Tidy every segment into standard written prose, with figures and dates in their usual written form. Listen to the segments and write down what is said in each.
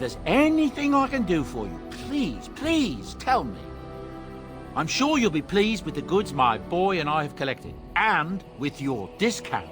there's anything I can do for you, please tell me. I'm sure you'll be pleased with the goods my boy and I have collected, and with your discount.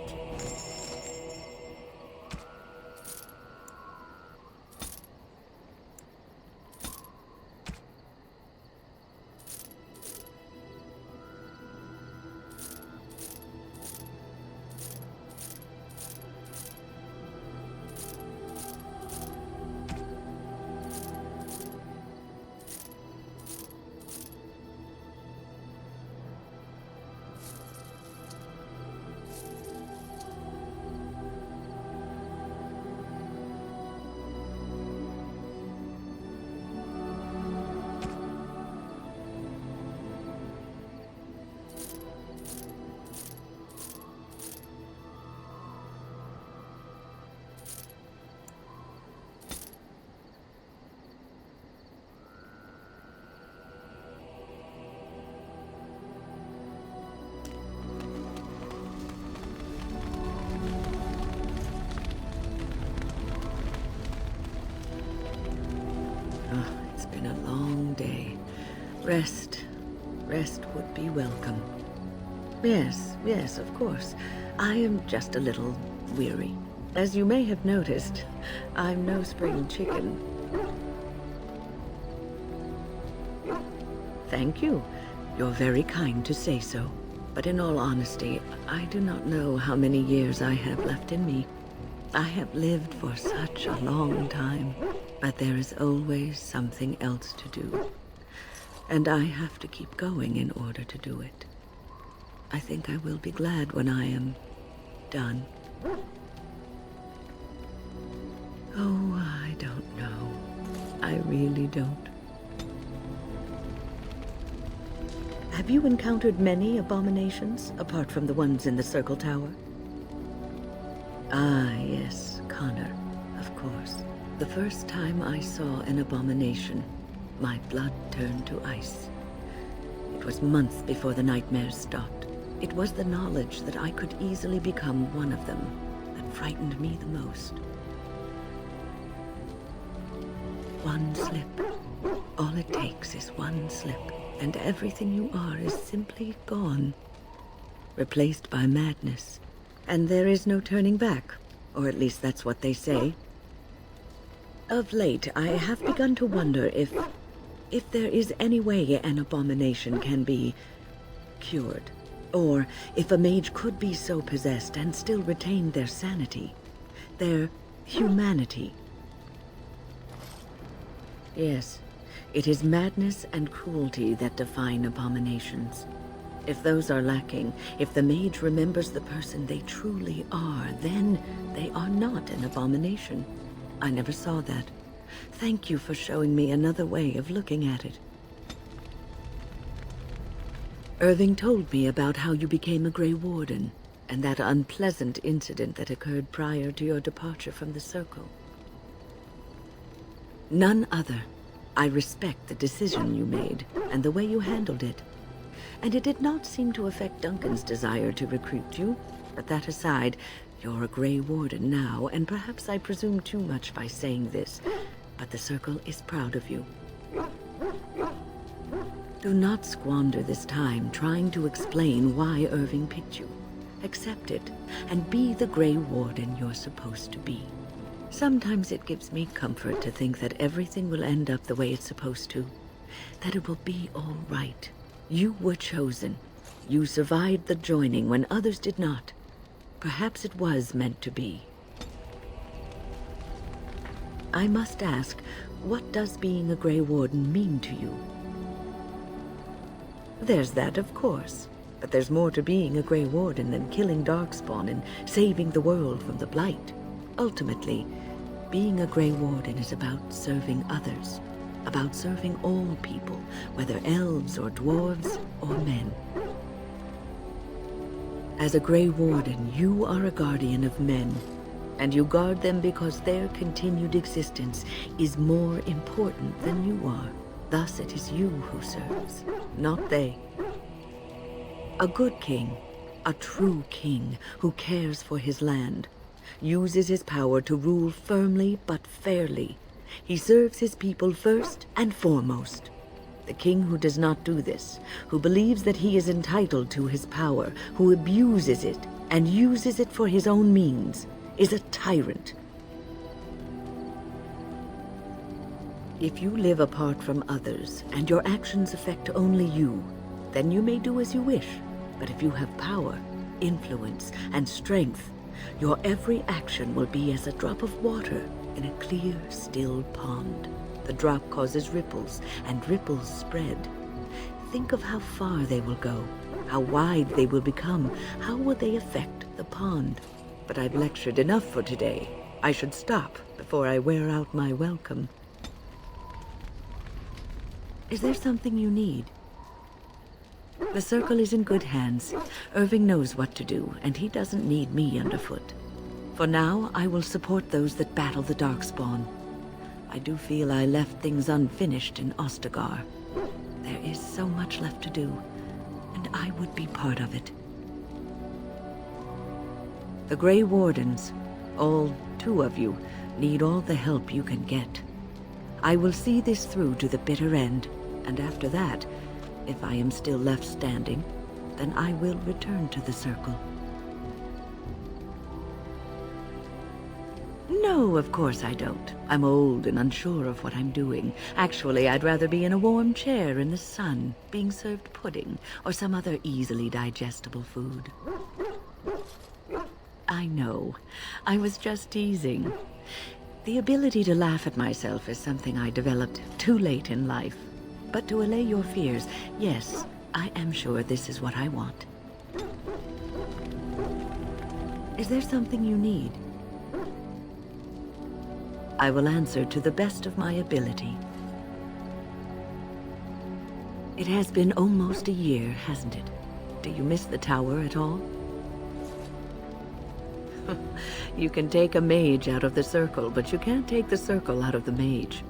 It's been a long day. Rest would be welcome. Yes, of course. I am just a little weary. As you may have noticed, I'm no spring chicken. Thank you. You're very kind to say so. But in all honesty, I do not know how many years I have left in me. I have lived for such a long time, but there is always something else to do. And I have to keep going in order to do it. I think I will be glad when I am done. Oh, I don't know. I really don't. Have you encountered many abominations, apart from the ones in the Circle Tower? Ah, yes, Connor, of course. The first time I saw an abomination, my blood turned to ice. It was months before the nightmares stopped. It was the knowledge that I could easily become one of them that frightened me the most. One slip. All it takes is one slip, and everything you are is simply gone. Replaced by madness. And there is no turning back, or at least that's what they say. Of late, I have begun to wonder if there is any way an abomination can be cured. Or if a mage could be so possessed and still retain their sanity, their humanity. Yes, it is madness and cruelty that define abominations. If those are lacking, if the mage remembers the person they truly are, then they are not an abomination. I never saw that. Thank you for showing me another way of looking at it. Irving told me about how you became a Grey Warden, and that unpleasant incident that occurred prior to your departure from the Circle. None other. I respect the decision you made, and the way you handled it. And it did not seem to affect Duncan's desire to recruit you. But that aside, you're a Grey Warden now, and perhaps I presume too much by saying this, but the Circle is proud of you. Do not squander this time trying to explain why Irving picked you. Accept it, and be the Grey Warden you're supposed to be. Sometimes it gives me comfort to think that everything will end up the way it's supposed to. That it will be all right. You were chosen. You survived the joining when others did not. Perhaps it was meant to be. I must ask, what does being a Grey Warden mean to you? There's that, of course. But there's more to being a Grey Warden than killing Darkspawn and saving the world from the Blight. Ultimately, being a Grey Warden is about serving others. About serving all people, whether elves or dwarves or men. As a Grey Warden, you are a guardian of men, and you guard them because their continued existence is more important than you are. Thus it is you who serves, not they. A good king, a true king who cares for his land, uses his power to rule firmly but fairly, He serves his people first and foremost. The king who does not do this, who believes that he is entitled to his power, who abuses it and uses it for his own means, is a tyrant. If you live apart from others and your actions affect only you, then you may do as you wish. But if you have power, influence, and strength, your every action will be as a drop of water in a clear, still pond. The drop causes ripples, and ripples spread. Think of how far they will go, how wide they will become, how will they affect the pond. But I've lectured enough for today. I should stop before I wear out my welcome. Is there something you need? The Circle is in good hands. Irving knows what to do, and he doesn't need me underfoot. For now, I will support those that battle the Darkspawn. I do feel I left things unfinished in Ostagar. There is so much left to do, and I would be part of it. The Grey Wardens, all 2 of you, need all the help you can get. I will see this through to the bitter end, and after that, if I am still left standing, then I will return to the Circle. No, of course I don't. I'm old and unsure of what I'm doing. Actually, I'd rather be in a warm chair in the sun, being served pudding or some other easily digestible food. I know. I was just teasing. The ability to laugh at myself is something I developed too late in life. But to allay your fears, yes, I am sure this is what I want. Is there something you need? I will answer to the best of my ability. It has been almost a year, hasn't it? Do you miss the tower at all? You can take a mage out of the Circle, but you can't take the Circle out of the mage.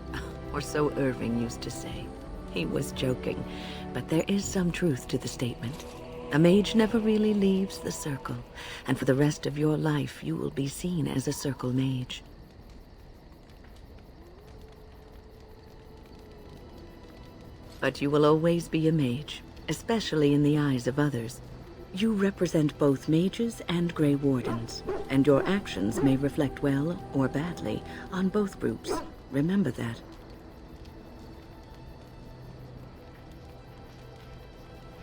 Or so Irving used to say. He was joking, but there is some truth to the statement. A mage never really leaves the Circle, and for the rest of your life you will be seen as a Circle mage. But you will always be a mage, especially in the eyes of others. You represent both mages and Grey Wardens, and your actions may reflect well or badly on both groups. Remember that.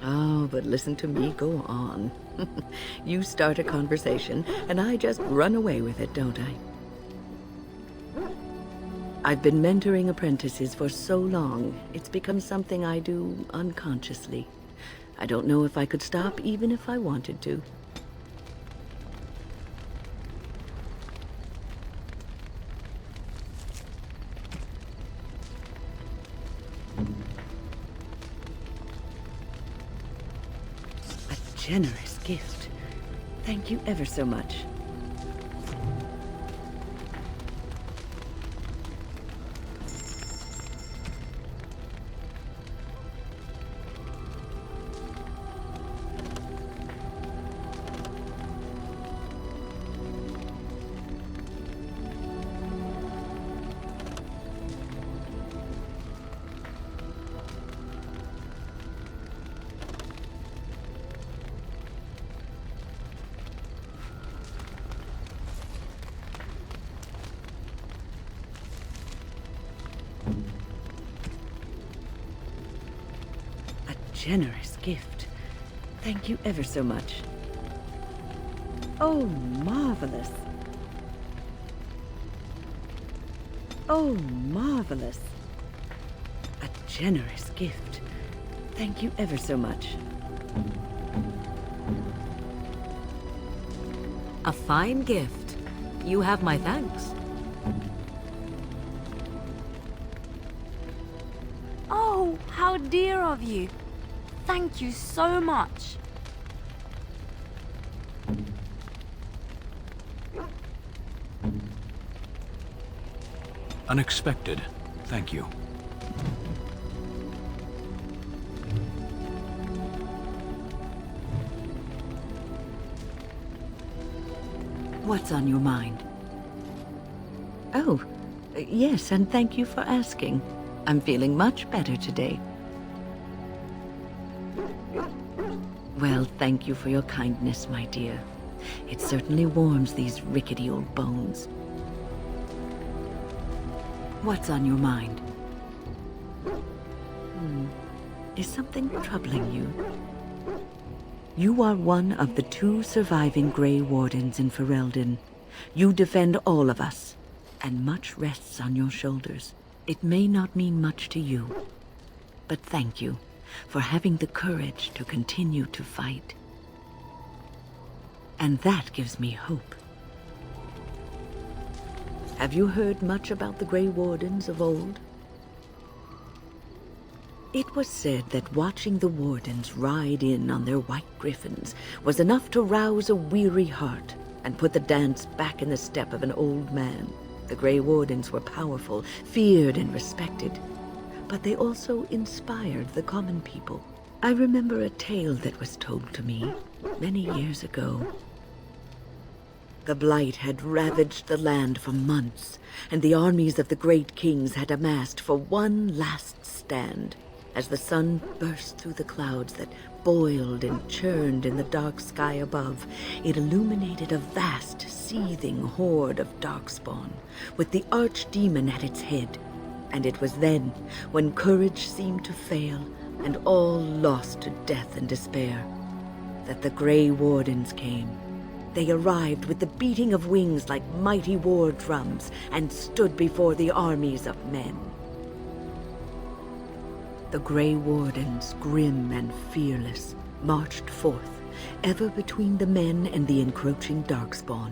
Oh, but listen to me go on. You start a conversation, and I just run away with it, don't I? I've been mentoring apprentices for so long, it's become something I do unconsciously. I don't know if I could stop even if I wanted to. A generous gift. Thank you ever so much. Generous gift. Thank you ever so much. Oh, marvelous. Oh, marvelous. A generous gift. Thank you ever so much. A fine gift. You have my thanks. Oh, how dear of you. Thank you so much. Unexpected. Thank you. What's on your mind? Oh, Yes, and thank you for asking. I'm feeling much better today. Well, thank you for your kindness, my dear. It certainly warms these rickety old bones. What's on your mind? Is something troubling you? You are one of the 2 surviving Grey Wardens in Ferelden. You defend all of us, and much rests on your shoulders. It may not mean much to you, but thank you for having the courage to continue to fight. And that gives me hope. Have you heard much about the Grey Wardens of old? It was said that watching the Wardens ride in on their white griffins was enough to rouse a weary heart and put the dance back in the step of an old man. The Grey Wardens were powerful, feared and respected, but they also inspired the common people. I remember a tale that was told to me many years ago. The Blight had ravaged the land for months, and the armies of the great kings had amassed for one last stand. As the sun burst through the clouds that boiled and churned in the dark sky above, it illuminated a vast, seething horde of darkspawn, with the archdemon at its head. And it was then, when courage seemed to fail, and all lost to death and despair, that the Grey Wardens came. They arrived with the beating of wings like mighty war drums, and stood before the armies of men. The Grey Wardens, grim and fearless, marched forth, ever between the men and the encroaching darkspawn.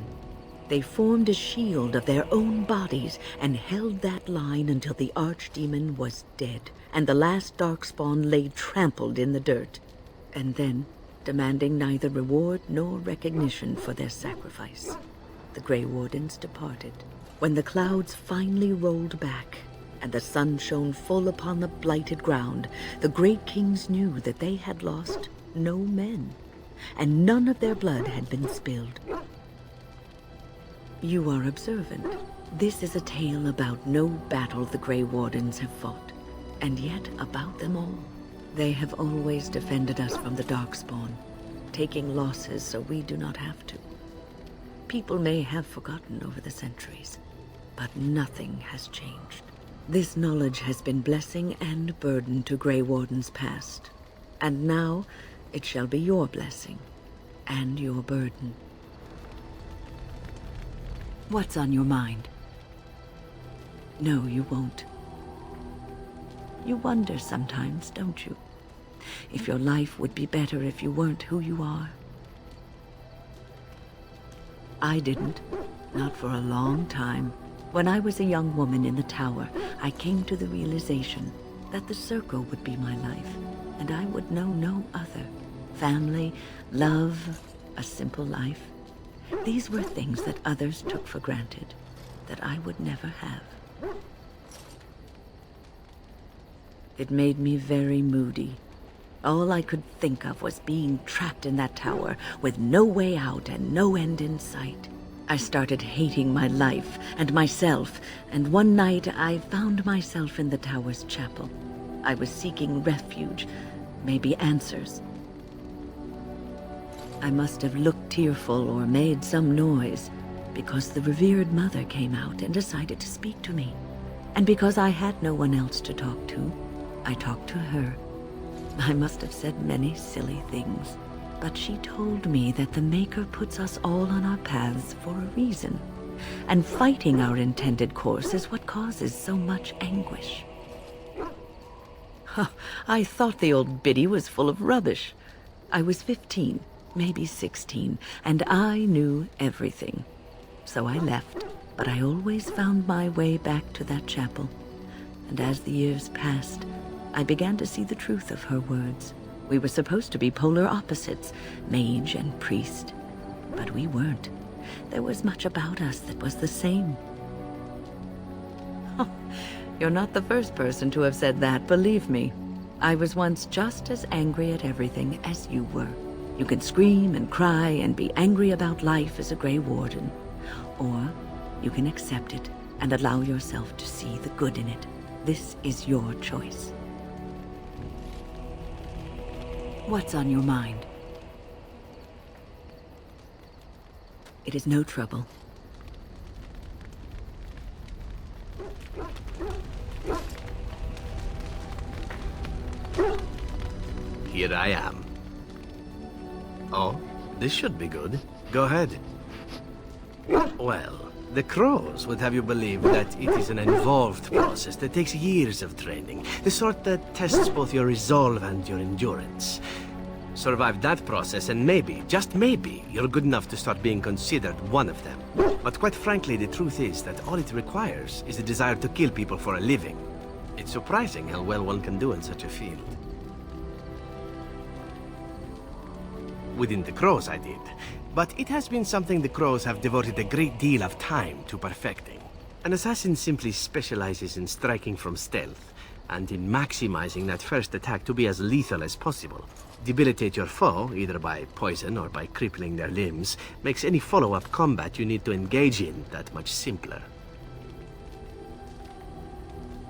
They formed a shield of their own bodies and held that line until the archdemon was dead, and the last darkspawn lay trampled in the dirt. And then, demanding neither reward nor recognition for their sacrifice, the Grey Wardens departed. When the clouds finally rolled back, and the sun shone full upon the blighted ground, the great kings knew that they had lost no men, and none of their blood had been spilled. You are observant. This is a tale about no battle the Grey Wardens have fought, and yet about them all. They have always defended us from the Darkspawn, taking losses so we do not have to. People may have forgotten over the centuries, but nothing has changed. This knowledge has been blessing and burden to Grey Wardens past, and now it shall be your blessing and your burden. What's on your mind? No, you won't. You wonder sometimes, don't you? If your life would be better if you weren't who you are. I didn't, not for a long time. When I was a young woman in the tower, I came to the realization that the circle would be my life, and I would know no other. Family, love, a simple life. These were things that others took for granted, that I would never have. It made me very moody. All I could think of was being trapped in that tower with no way out and no end in sight. I started hating my life and myself, and one night I found myself in the tower's chapel. I was seeking refuge, maybe answers. I must have looked tearful or made some noise, because the revered mother came out and decided to speak to me. And because I had no one else to talk to, I talked to her. I must have said many silly things, but she told me that the Maker puts us all on our paths for a reason, and fighting our intended course is what causes so much anguish. I thought the old biddy was full of rubbish. I was 15, maybe 16, and I knew everything. So I left, but I always found my way back to that chapel. And as the years passed, I began to see the truth of her words. We were supposed to be polar opposites, mage and priest, but we weren't. There was much about us that was the same. Oh, you're not the first person to have said that, believe me. I was once just as angry at everything as you were. You can scream and cry and be angry about life as a Grey Warden, or you can accept it and allow yourself to see the good in it. This is your choice. What's on your mind? It is no trouble. Here I am. Oh, this should be good. Go ahead. Well, the crows would have you believe that it is an involved process that takes years of training. The sort that tests both your resolve and your endurance. Survive that process and maybe, just maybe, you're good enough to start being considered one of them. But quite frankly, the truth is that all it requires is the desire to kill people for a living. It's surprising how well one can do in such a field. Within the crows, I did. But it has been something the crows have devoted a great deal of time to perfecting. An assassin simply specializes in striking from stealth, and in maximizing that first attack to be as lethal as possible. Debilitate your foe, either by poison or by crippling their limbs, makes any follow-up combat you need to engage in that much simpler.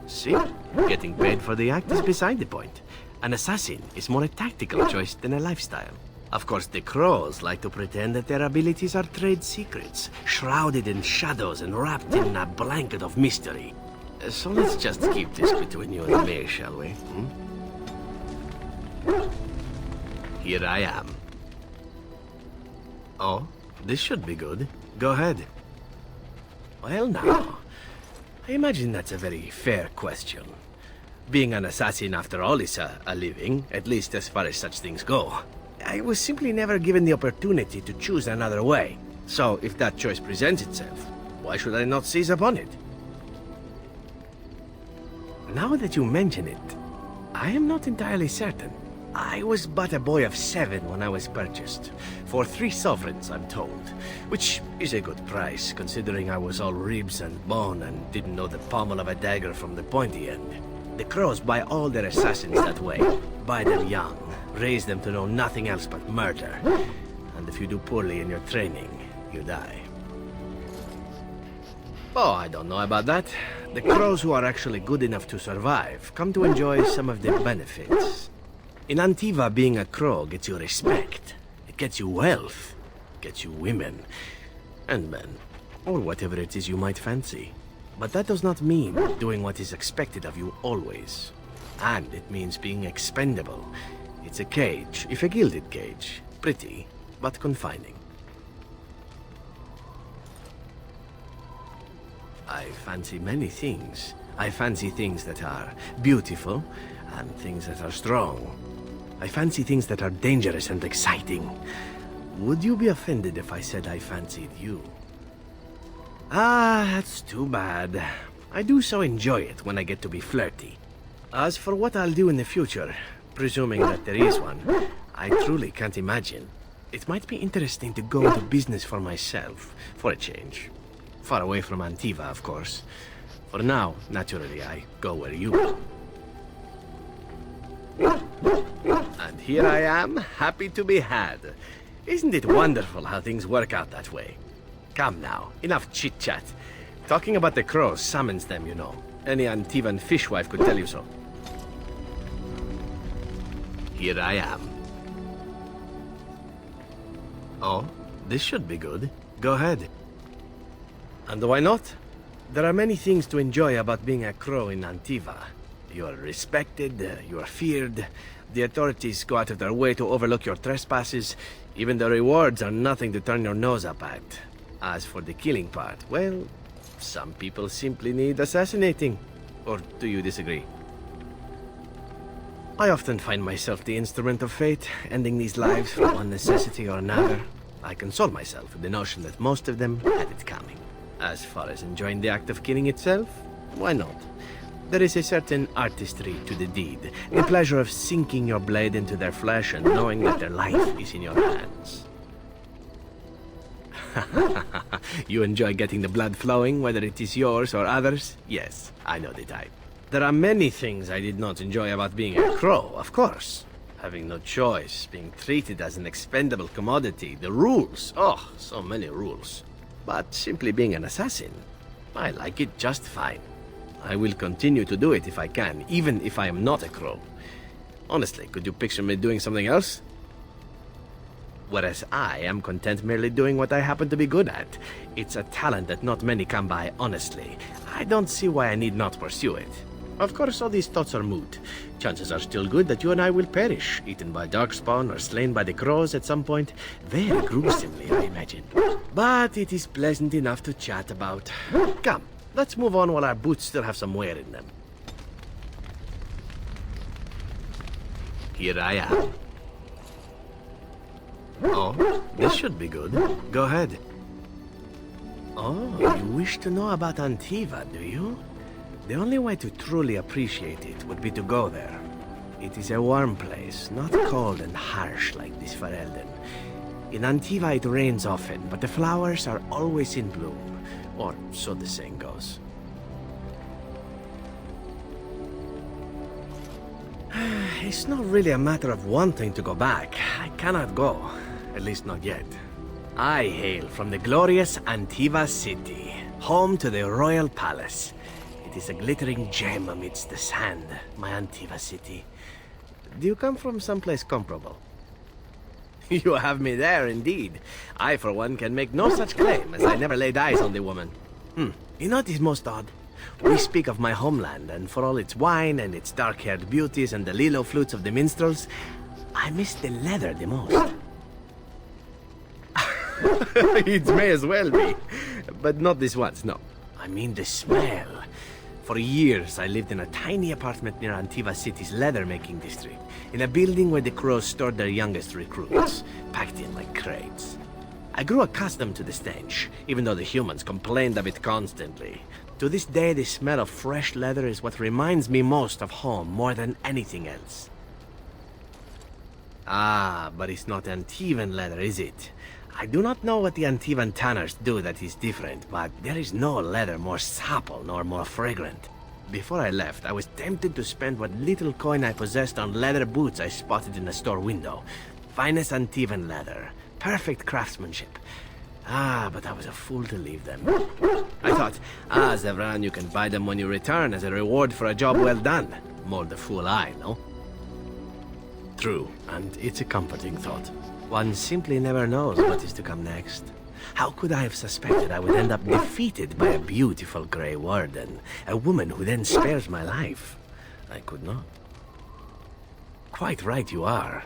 See? Getting paid for the act is beside the point. An assassin is more a tactical choice than a lifestyle. Of course, the crows like to pretend that their abilities are trade secrets, shrouded in shadows and wrapped in a blanket of mystery. So let's just keep this between you and me, shall we? Here I am. Oh, this should be good. Go ahead. Well now, I imagine that's a very fair question. Being an assassin, after all, is a living, at least as far as such things go. I was simply never given the opportunity to choose another way. So if that choice presents itself, why should I not seize upon it? Now that you mention it, I am not entirely certain. I was but a boy of 7 when I was purchased. For 3 sovereigns, I'm told. Which is a good price, considering I was all ribs and bone and didn't know the pommel of a dagger from the pointy end. The crows buy all their assassins that way. Buy them young, raise them to know nothing else but murder. And if you do poorly in your training, you die. Oh, I don't know about that. The crows who are actually good enough to survive come to enjoy some of the benefits. In Antiva, being a crow gets you respect. It gets you wealth. Gets you women. And men. Or whatever it is you might fancy. But that does not mean doing what is expected of you always. And it means being expendable. It's a cage, if a gilded cage. Pretty, but confining. I fancy many things. I fancy things that are beautiful, and things that are strong. I fancy things that are dangerous and exciting. Would you be offended if I said I fancied you? Ah, that's too bad. I do so enjoy it when I get to be flirty. As for what I'll do in the future, presuming that there is one, I truly can't imagine. It might be interesting to go into business for myself, for a change. Far away from Antiva, of course. For now, naturally, I go where you go. And here I am, happy to be had. Isn't it wonderful how things work out that way? Come now, enough chit-chat. Talking about the crows summons them, you know. Any Antivan fishwife could tell you so. Here I am. Oh, this should be good. Go ahead. And why not? There are many things to enjoy about being a crow in Antiva. You are respected, you are feared. The authorities go out of their way to overlook your trespasses. Even the rewards are nothing to turn your nose up at. As for the killing part, well, some people simply need assassinating. Or do you disagree? I often find myself the instrument of fate, ending these lives for one necessity or another. I console myself with the notion that most of them had it coming. As far as enjoying the act of killing itself, why not? There is a certain artistry to the deed, the pleasure of sinking your blade into their flesh and knowing that their life is in your hands. You enjoy getting the blood flowing, whether it is yours or others? Yes, I know the type. There are many things I did not enjoy about being a crow, of course. Having no choice, being treated as an expendable commodity, the rules, oh, so many rules. But simply being an assassin, I like it just fine. I will continue to do it if I can, even if I am not a crow. Honestly, could you picture me doing something else? Whereas I am content merely doing what I happen to be good at. It's a talent that not many come by honestly. I don't see why I need not pursue it. Of course, all these thoughts are moot. Chances are still good that you and I will perish, eaten by darkspawn or slain by the crows at some point. Very gruesomely, I imagine. But it is pleasant enough to chat about. Come, let's move on while our boots still have some wear in them. Here I am. Oh, this should be good. Go ahead. Oh, you wish to know about Antiva, do you? The only way to truly appreciate it would be to go there. It is a warm place, not cold and harsh like this Ferelden. In Antiva it rains often, but the flowers are always in bloom. Or so the saying goes. It's not really a matter of wanting to go back. I cannot go. At least not yet. I hail from the glorious Antiva city, home to the royal palace. It is a glittering gem amidst the sand, my Antiva city. Do you come from someplace comparable? You have me there, indeed. I, for one, can make no such claim, as I never laid eyes on the woman. You know what is most odd? We speak of my homeland, and for all its wine and its dark-haired beauties and the lilo flutes of the minstrels, I miss the leather the most. It may as well be. But not this once, no. I mean the smell. For years, I lived in a tiny apartment near Antiva City's leather-making district, in a building where the crows stored their youngest recruits, packed in like crates. I grew accustomed to the stench, even though the humans complained of it constantly. To this day, the smell of fresh leather is what reminds me most of home more than anything else. Ah, but it's not Antivan leather, is it? I do not know what the Antivan tanners do that is different, but there is no leather more supple nor more fragrant. Before I left, I was tempted to spend what little coin I possessed on leather boots I spotted in a store window. Finest Antivan leather. Perfect craftsmanship. Ah, but I was a fool to leave them. I thought, Zevran, you can buy them when you return as a reward for a job well done. More the fool I, no? True, and it's a comforting thought. One simply never knows what is to come next. How could I have suspected I would end up defeated by a beautiful Grey Warden, a woman who then spares my life? I could not. Quite right you are.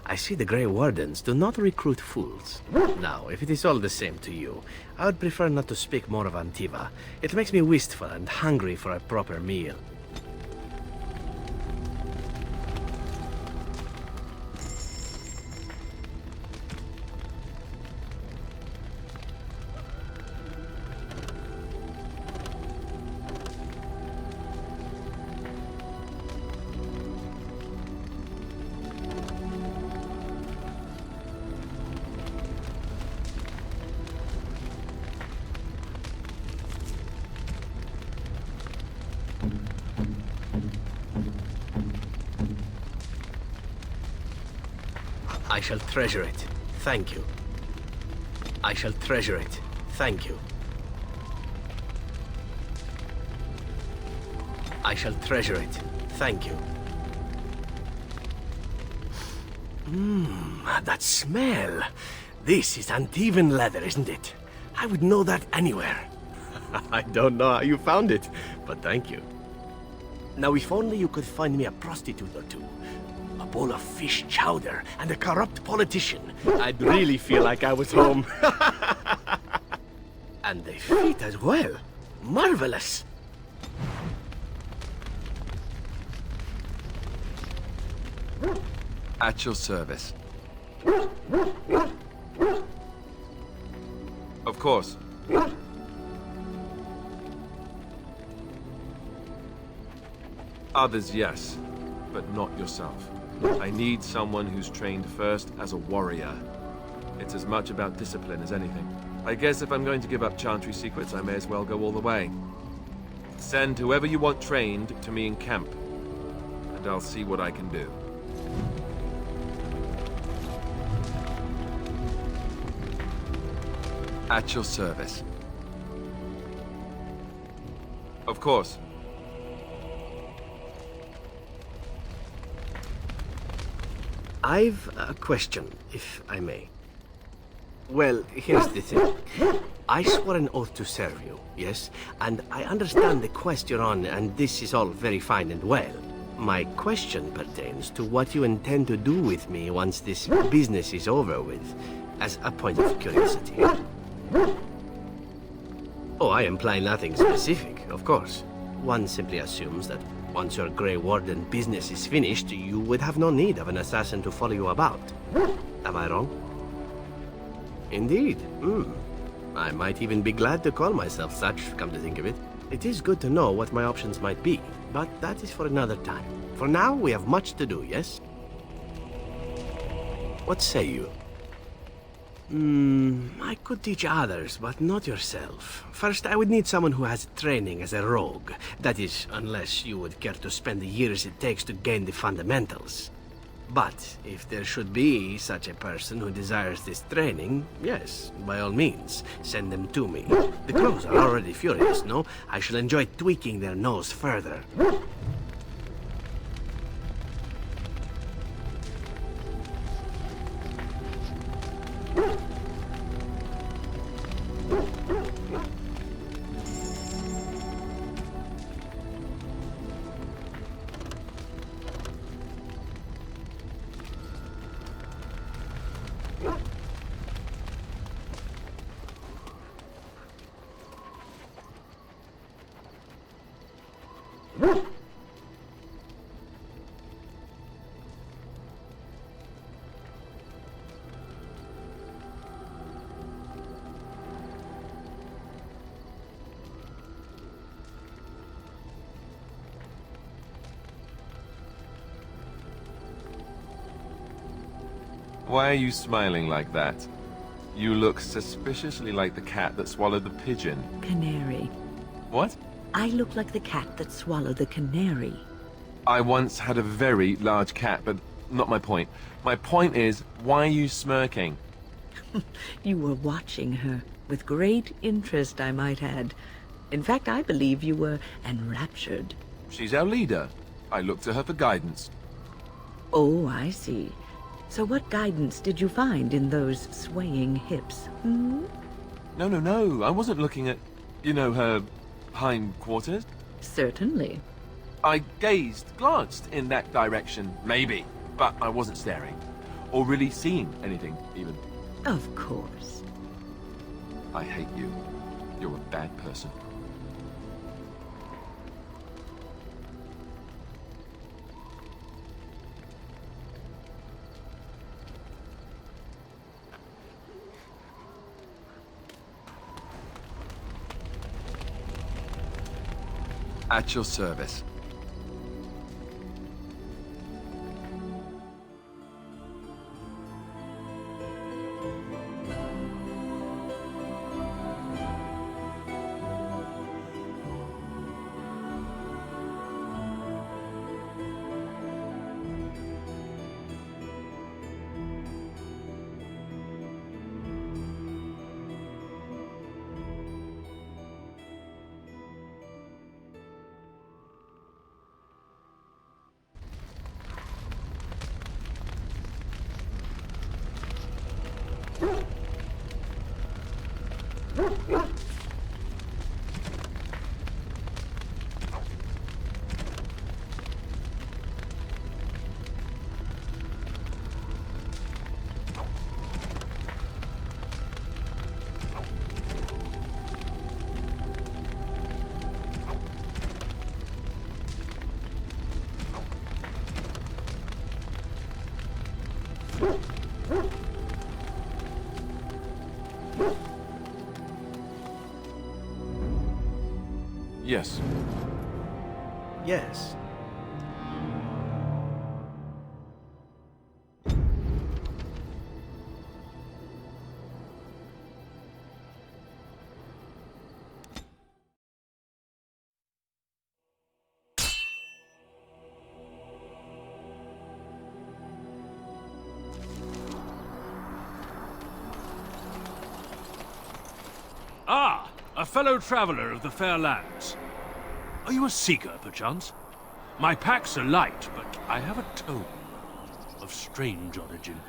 I see the Grey Wardens do not recruit fools. Now, if it is all the same to you, I would prefer not to speak more of Antiva. It makes me wistful and hungry for a proper meal. I shall treasure it. Thank you. I shall treasure it. Thank you. I shall treasure it. Thank you. That smell. This is Antivan leather, isn't it? I would know that anywhere. I don't know how you found it, but thank you. Now, if only you could find me a prostitute or two. A bowl of fish chowder and a corrupt politician. I'd really feel like I was home. And the feet as well. Marvelous. At your service. Of course. Others, yes, but not yourself. I need someone who's trained first as a warrior. It's as much about discipline as anything. I guess if I'm going to give up Chantry secrets, I may as well go all the way. Send whoever you want trained to me in camp, and I'll see what I can do. At your service. Of course. I've a question, if I may. Well, here's the thing. I swore an oath to serve you, yes? And I understand the quest you're on, and this is all very fine and well. My question pertains to what you intend to do with me once this business is over with, as a point of curiosity. Oh, I imply nothing specific, of course. One simply assumes that once your Grey Warden business is finished, you would have no need of an assassin to follow you about. Am I wrong? Indeed. I might even be glad to call myself such, come to think of it. It is good to know what my options might be, but that is for another time. For now, we have much to do, yes? What say you? I could teach others, but not yourself. First, I would need someone who has training as a rogue. That is, unless you would care to spend the years it takes to gain the fundamentals. But if there should be such a person who desires this training, yes, by all means, send them to me. The crows are already furious, no? I shall enjoy tweaking their nose further. Why are you smiling like that? You look suspiciously like the cat that swallowed the pigeon. Canary. What? I look like the cat that swallowed the canary. I once had a very large cat, but not my point. My point is, why are you smirking? You were watching her, with great interest, I might add. In fact, I believe you were enraptured. She's our leader. I look to her for guidance. Oh, I see. So what guidance did you find in those swaying hips, hmm? No. I wasn't looking at, her hindquarters. Certainly. I glanced in that direction, maybe, but I wasn't staring. Or really seeing anything, even. Of course. I hate you. You're a bad person. At your service. Yes. Yes. Ah, a fellow traveler of the fair lands. Are you a seeker, perchance? My packs are light, but I have a tome of strange origin.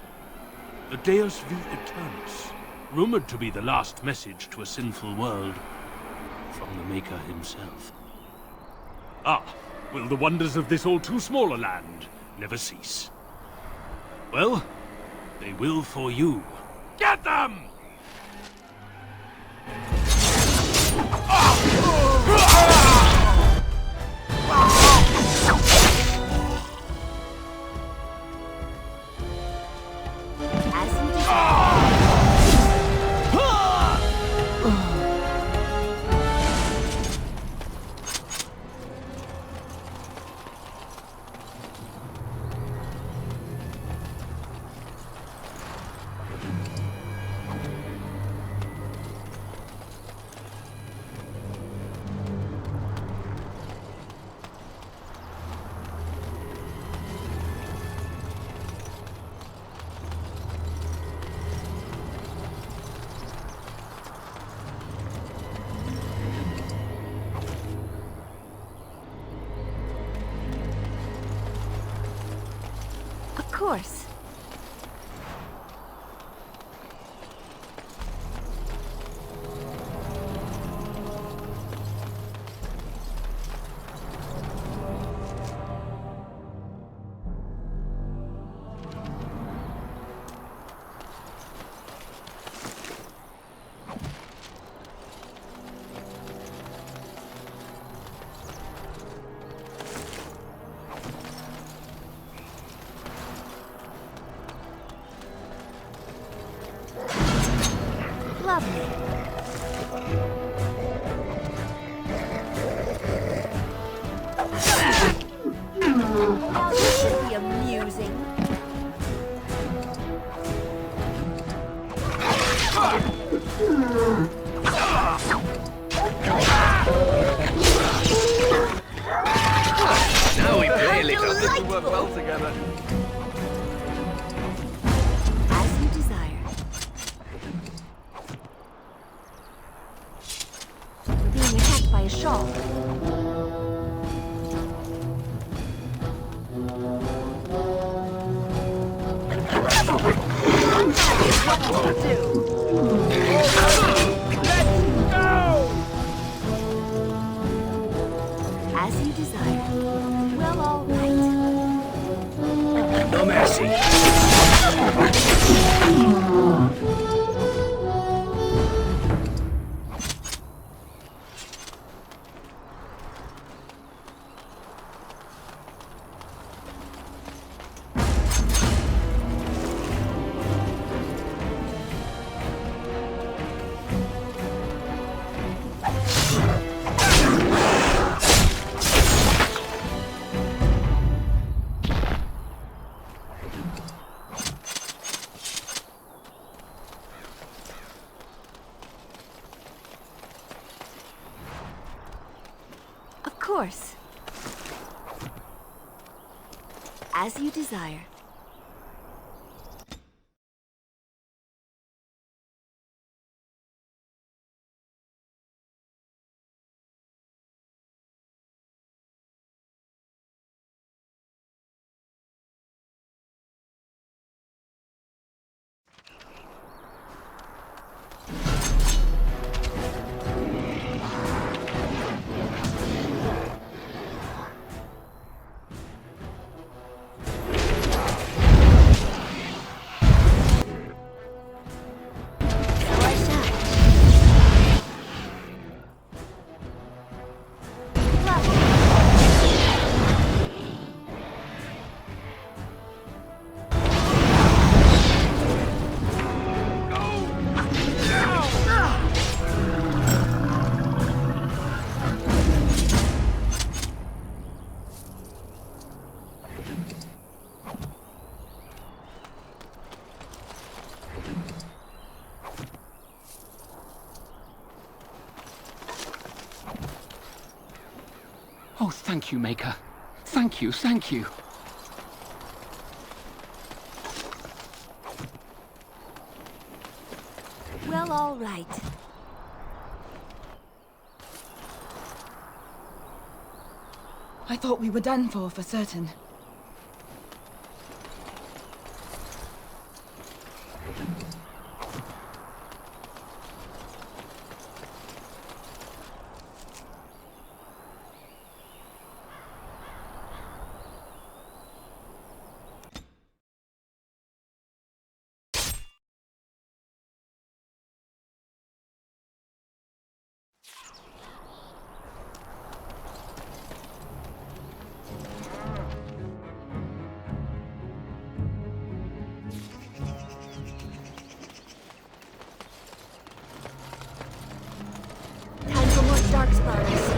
The Deus V Eternus, rumored to be the last message to a sinful world from the Maker himself. Ah, will the wonders of this all-too-small a land never cease? Well, they will for you. Get them! Of course. Lovely. Now this should be amusing. Now we play a little. This will work well together. As you desire. We're being attacked by a shark. What to do? As you desire. Well, all right. No mercy. Of course. As you desire. Oh, thank you, Maker. Thank you, thank you. Well, all right. I thought we were done for certain. Time for more Darksparks.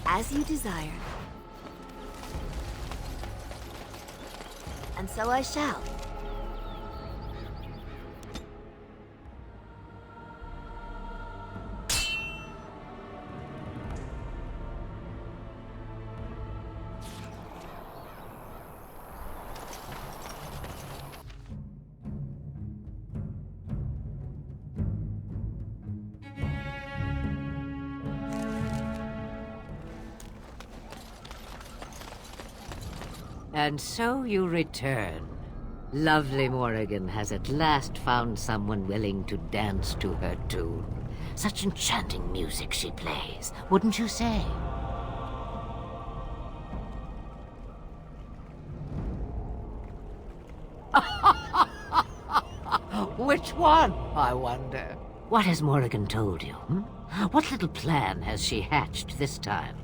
As you desired. And so I shall. And so you return. Lovely Morrigan has at last found someone willing to dance to her tune. Such enchanting music she plays, wouldn't you say? Which one, I wonder? What has Morrigan told you? What little plan has she hatched this time?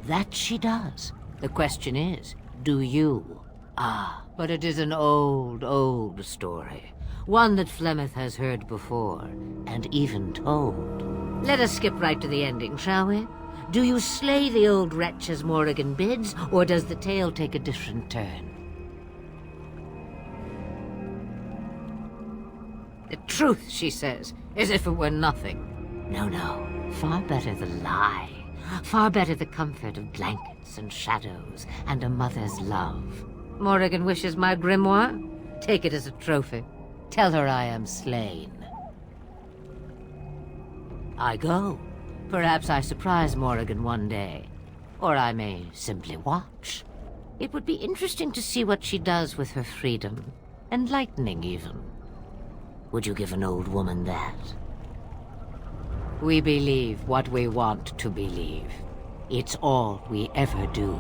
That she does. The question is, do you? Ah, but it is an old, old story. One that Flemeth has heard before, and even told. Let us skip right to the ending, shall we? Do you slay the old wretch as Morrigan bids, or does the tale take a different turn? The truth, she says, as if it were nothing. No, no, far better the lie. Far better the comfort of blankets and shadows and a mother's love. Morrigan wishes my grimoire? Take it as a trophy. Tell her I am slain. I go. Perhaps I surprise Morrigan one day. Or I may simply watch. It would be interesting to see what she does with her freedom. Enlightening, even. Would you give an old woman that? We believe what we want to believe. It's all we ever do.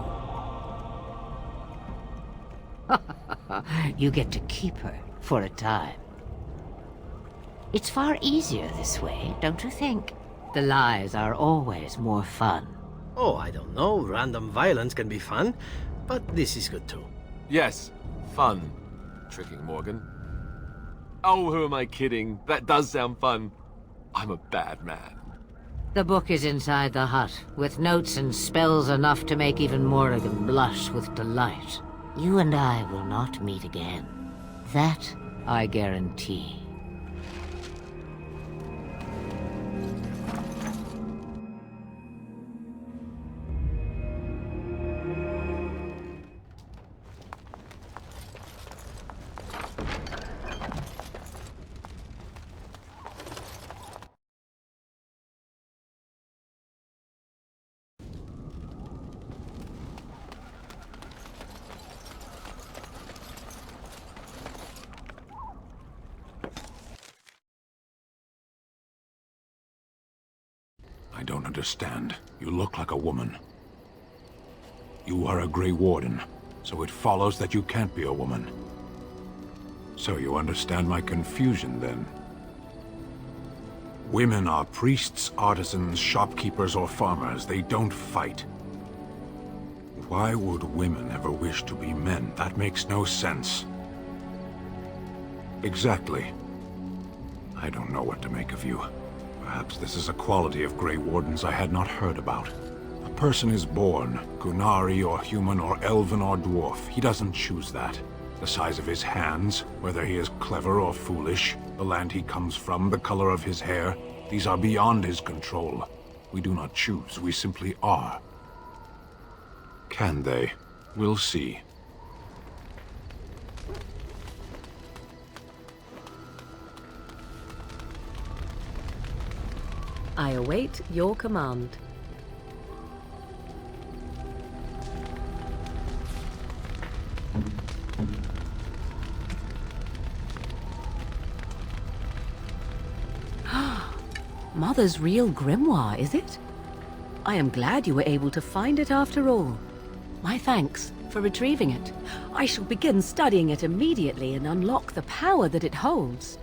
You get to keep her for a time. It's far easier this way, don't you think? The lies are always more fun. Oh, I don't know. Random violence can be fun, but this is good too. Yes, fun. Tricking Morgan. Oh, who am I kidding? That does sound fun. I'm a bad man. The book is inside the hut, with notes and spells enough to make even Morrigan blush with delight. You and I will not meet again. That I guarantee. I don't understand. You look like a woman. You are a Grey Warden, so it follows that you can't be a woman. So you understand my confusion, then? Women are priests, artisans, shopkeepers, or farmers. They don't fight. Why would women ever wish to be men? That makes no sense. Exactly. I don't know what to make of you. Perhaps this is a quality of Grey Wardens I had not heard about. A person is born, Gunari or human or elven or dwarf. He doesn't choose that. The size of his hands, whether he is clever or foolish, the land he comes from, the color of his hair, these are beyond his control. We do not choose, we simply are. Can they? We'll see. I await your command. Mother's real grimoire, is it? I am glad you were able to find it after all. My thanks for retrieving it. I shall begin studying it immediately and unlock the power that it holds.